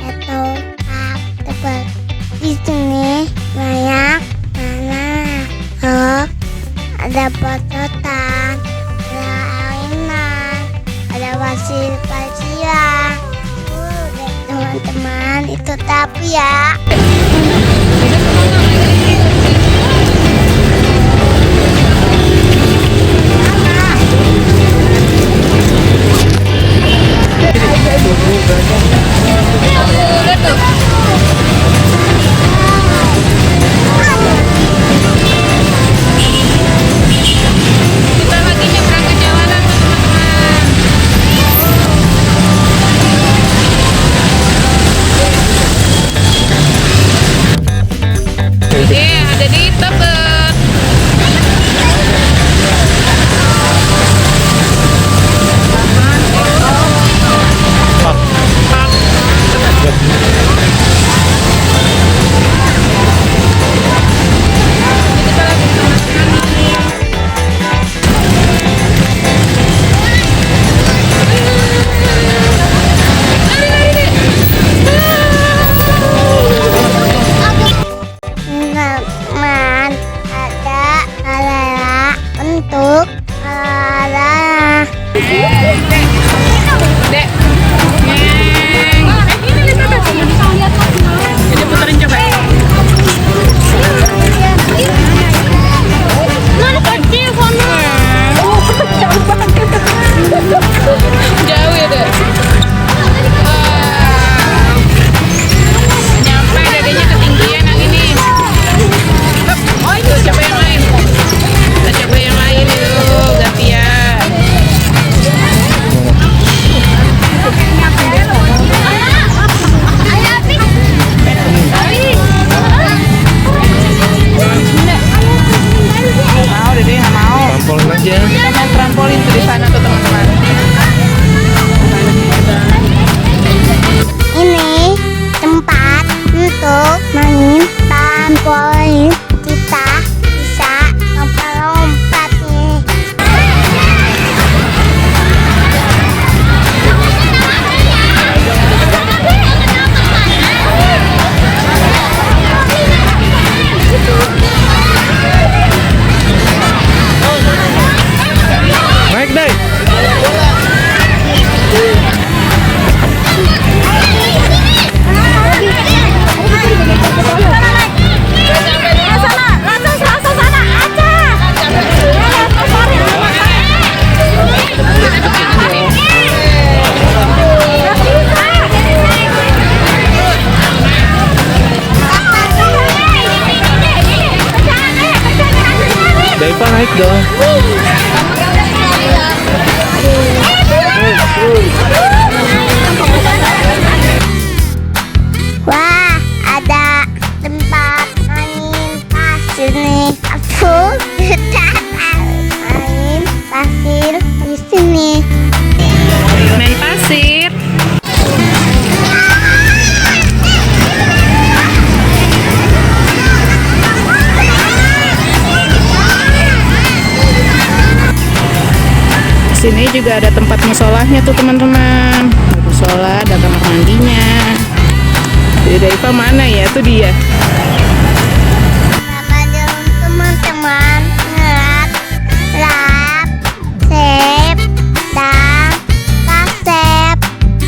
atau tempat di sini banyak anak, ada pototan, ada ainan, ada pasir-pasiran. Teman-teman, itu tapi ya. Ada di Tebet. Untuk olahraga. Dek. Ini puterin coba. Mana kecil sana? Jauh ya, Dek. Nyampe dedenya ketinggian yang ini. Oh, itu coba yang lain. Kita coba yang lain yuk, gantian. Mau Dede, nggak mau. Trampolin aja. Kita main trampolin tuh di sana tuh teman-teman. Ini tempat untuk main trampolin. Kita bisa lompat-lompat nih. Naik deh. Daipa naik dong. Wah, ada tempat main pasir nih. Aku sudah main pasir di sini. Main pasir. Sini juga ada tempat musolahnya tuh teman-teman. Musola, ada kamar mandinya. Dede Daipa mana ya? Tuh dia.